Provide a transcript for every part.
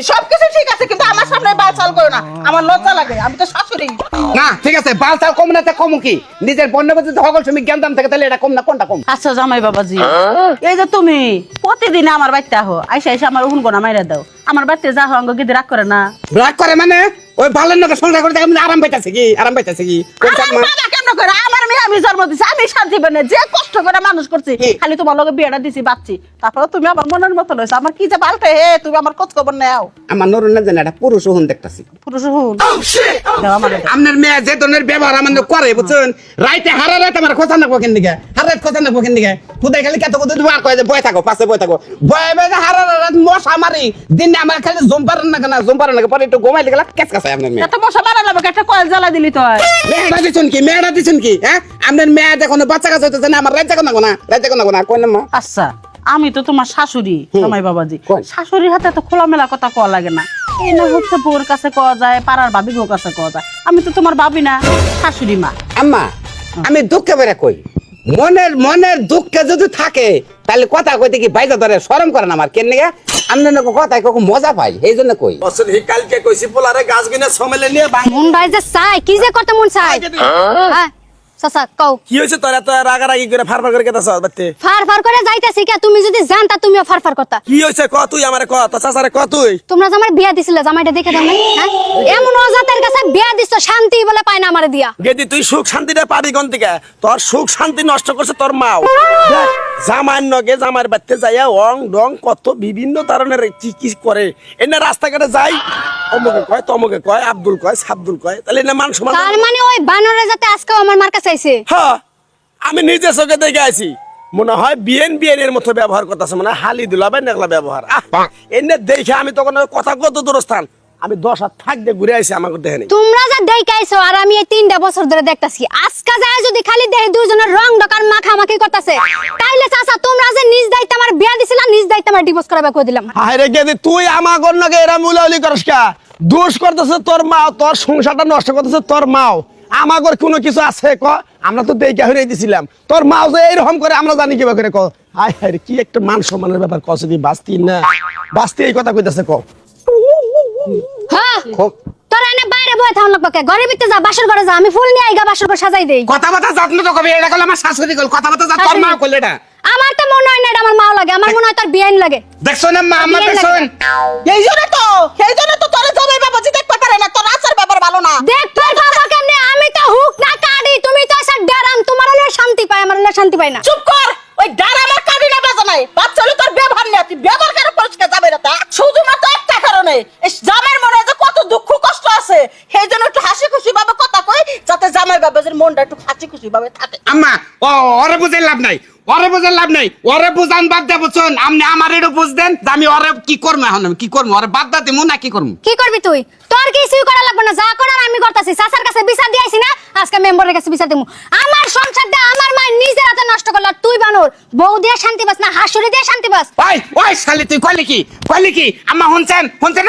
সবকিছু ঠিক আছে কিন্তু আমার সামনে বাল চাল করো না, আমার লজ্জা লাগে, আমি তো শাশুড়ি। না ঠিক আছে, বাল চাল কম না, কম কি নিজের বন্য প্রতি সকল সময় জ্ঞান দাম থাকে, তাহলে এটা কম না, কোনটা কম? আচ্ছা জামাই বাবাজি, এই যে তুমি প্রতিদিন আমার বাড়িতে আহো, আইসা আইসা আমার উহুন গোনা মাইরা দাও, আমার বাড়িতে যা হঙ্গ গিয়ে রাগ করে না? রাগ করে মানে ওই ভালোর নকে সংসার করতে আরাম পাইতাছে কি? আরাম পাইতাছে কি? কেন করে আমার মেয়ে আমি জন্ম দিছি, আমি শান্তি পেনে যে কষ্ট করে মানুষ করছি, খালি তোমার লগে বিয়েটা দিছি বাচ্চি, তারপরে তুমি আমার মনের মতো লইছো, আমার কি যে পাল্টে হে, তুমি আমার খোঁজ খবর নাও। আমার নরুন না জানে এটা পুরুষ হন দেখতাছি। পুরুষ হুন দাও আমার দাও। আপনার মেয়ে যে ধরনের ব্যবহার আমার করে বুঝছেন, রাইতে হারা রাইতে আমার খোঁজা নাকবো কেন দিকে, হারা রাত খোঁজা নাকবো কেন দিকে, খুদাই খালি কত কত বার কয়ে যে বয়ে থাকো, পাশে বয়ে থাকো, বয়ে বয়ে হারা রাত মশা মারি দিনে আমার খালি জম্পারেন না কেন, জম্পারেন না পরে একটু ঘুমাইলে গেলা কেস কাছে আপনার মেয়ে। এত মশা মারা লাগবে, একটা কয়েল জ্বালা দিলি তো মেয়েটা দিচ্ছেন কি, মেয়েটা দিচ্ছেন কি? হ্যাঁ আপনার মেয়ে দেখুন বাচ্চা কাছে হইতেছে না, আমার রাজ্য কোনা কোনা, রাজ্য কোনা কোনা কোন মা? আচ্ছা আমি তো তোমার শাশুড়ি জামাই বাবাজি, কোন? শাশুড়ির হাতে তো খোলামেলা কথা কওয়া লাগে না, এই না হচ্ছে বউর কাছে কওয়া যায়, পাড়ার ভাবি বউর কাছে কওয়া যায়, আমি তো তোমার ভাবি না, শাশুড়ি মা। আম্মা আমি দুঃখে বেড়ে কই, মনের মনের দুঃখে যদি থাকে তাহলে কথা কইতে কি বাইজা ধরে শরম করে না আমার কেন নিয়ে? আপনার কথায় কখন মজা পাই এই জন্য কই। বছর হি কালকে কইছি পোলারে গাছ গুনে সমেলে নিয়ে মন ভাই যে চাই কি যে করতে মন চাই হ্যাঁ চাচা কও কি হইছে তোরা তো রাগারাগি করে ফারফার করে কেতাছ বাতে ফার ফার করে যাইতাছি কে? তুমি যদি জানতা তুমিও ফার ফার করতা। কি হইছে ক তুই আমারে ক তো চাচারে ক তুই তোমরা যে আমার বিয়া দিছিলে জামাইটা দেখে দাও না, হ্যাঁ এমন অজাতের কাছে বিয়া দিছো, শান্তি বলে পায় না আমারে দিয়া। গেদি তুই সুখ শান্তিটা পাবি কোন থেকে? তোর সুখ শান্তি নষ্ট করছে তোর মাও। দেখ, জামার নগে জামার বাড়িতে যাইয়া অং ডং কত বিভিন্ন ধরনের কি কি করে, এনে রাস্তাঘাটে যাই অমুকে কয় তমুকে কয়, আব্দুল কয় সাব্দুল কয়, তাহলে এনে মান সমান। তার মানে ওই বানরে যাতে আজকেও আমার মার কাছে আইছে। হ্যাঁ আমি নিজে চোখে দেখে আছি, মনে হয় বিএন এর মতো ব্যবহার করতেছে, মানে হালি দুলাবে নেগলা ব্যবহার। এনে দেখে আমি তখন ওই কথা কত দূরস্থান, আমি 10 হাত থাক দিয়ে ঘুরে আইছি আমাকে দেখে নেই। তোমরা যা দেখে আইছো আর আমি এই 3টা বছর ধরে দেখতাছি, আজকে যায় যদি খালি দেখে দুইজনের রং ডকার মাখামাখি করতেছে, তাইলে চাচা তোমরা যে নিজ দায়িত্ব আমার বিয়া দিছিলা, নিজ দায়িত্ব আমার ডিভোর্স করাবে কই দিলাম। হায় রে গেদি তুই আমার গন্নকে এরা মুলাউলি করস কা? দোষ করতেছে তোর মা, তোর সংসারটা নষ্ট করতেছে তোর মাও। আমাগর কোনো কিছু আছে ক? আমরা তো দেখে হইরে দিছিলাম, তোর মাও যে এইরকম করে আমরা জানি কিবা করে ক? হায় হায় রে কি একটা মান সম্মানের ব্যাপার কস, তুই বাস্তি না বাস্তি এই কথা কইতাছে ক? হ্যাঁ তোরা এনে বাইরে বয়ে থাকুন লাগবে কে? ঘরের ভিতরে যা, বাসর ঘরে যা, আমি ফুল নিয়ে আইগা বাসর ঘর সাজাই দেই। কথা বাতা যত্ন তো কবি, এটা কল আমার শাশুড়ি কল, কথা বাতা যা তোর মা কইলে এটা। আমার তো মনে হয় না এটা আমার মাও লাগে, আমার মনে হয় তোর বিয়াইন লাগে। দেখছো না মা, আমার দেখছো এই জন্য তো তোর জামাই বাবাজি দেখতে পারে না, তোর আচার ব্যাপার ভালো না। দেখ তোর বাবা কেমনে, আমি তো হুক না কাটি, তুমি তো এসে ডরাম, তোমার হলে শান্তি পায়, আমার হলে শান্তি পায় না। চুপ কর, ওই ডারামা কাটি না বাজা নাই, বাচ্চা হলে তোর ব্যবহার নেই, তুই ব্যবহার করে পরিষ্কার যাবে না, তা শুধুমাত্র একটা কারণে, এই জামাইয়ের মনে যে কত দুঃখ কষ্ট আছে, সেই জন্য একটু হাসি খুশি ভাবে কথা কই, যাতে জামাই বাবাজির মনটা একটু হাসি খুশি ভাবে থাকে। আম্মা ও ওরে বুঝে লাভ নাই, ওরে বুঝে লাভ নাই, ওরে বুঝান বাদ দে বুঝছেন, আপনি আমার একটু বুঝ দেন যে আমি ওরে কি করবো, এখন আমি কি করবো, ওরে বাদ দিমু না কি করবো? কি করবি তুই? তোর কিছুই করা লাগবে না, যা করার আমি করতেছি। চাচার কাছে বিচার দিয়ে আইছি না, আজকে মেম্বারের কাছে বিচার দেবো। আমার সংসার দিয়ে আমার মা নিজের হাতে নষ্ট করলো, আর তুই বানর বউ দিয়ে শান্তি পাস না, হাসুরি দিয়ে শান্তি পাস। ওই ওই শালি তুই কইলি কি আম্মা শুনছেন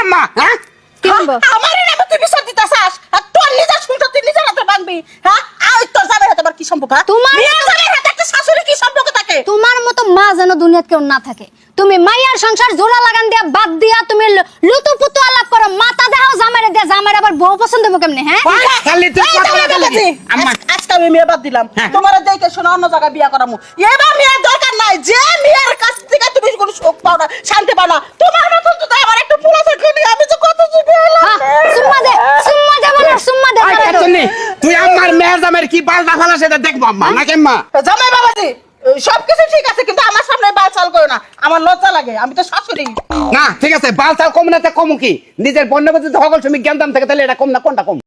আম্মা? হ্যাঁ কি বলবো? আমারই নামে তুই বিচার দিতে চাস, আর তোর নিজের সংসার তুই নিজের হাতে ভাঙবি? হ্যাঁ আর তোর জামাইয়ের হাতে আবার কি সম্পর্ক? তোমার মেয়ের জামাইয়ের হাতে একটা শাশুড়ি কি সম্পর্ক থাকে? তোমার মতো মা যেন দুনিয়াত কেউ না থাকে। তুমি মাইয়ার সংসার জোড়া লাগান দিয়া বাদ দিয়া তুমি লুতুপুতু আলাপ করো, মাথা দেখাও জামাইরে দিয়া, জামাইরে আবার বউ পছন্দ হবে কেমনে? হ্যাঁ শালি তুই এই কথা জামাই বলে বাবাজি, আম্মা আজকে আমি মেয়ে বাদ দিলাম, তোমার দেখে শোনা অন্য জায়গায় বিয়া করামু। এবার মেয়ের দরকার নাই, যে মেয়ের কাছ থেকে তুমি কোনো সুখ পাও না, শান্তি পাও না, তোমার মতন তো আমার একটা পোলা থাকলে নিয়ে আমি তো কত সুখী হলাম। সুম্মা দে বলো, সুম্মা দে। তুই আমার মেয়ের জামের কি পাল্টা ফেলা সেটা দেখবো আম্মা নাকি আম্মা? জামাই বাবাজি সবকিছু ঠিক আছে কিন্তু আমার সামনে বাল চাল করো না, আমার লজ্জা লাগে, আমি তো শাশুড়ি। না ঠিক আছে, বাল চাল কম না, কম কি নিজের বন্য প্রতি সকল সময় জ্ঞান দাম থাকে, তাহলে এটা কম না কোনটা কম?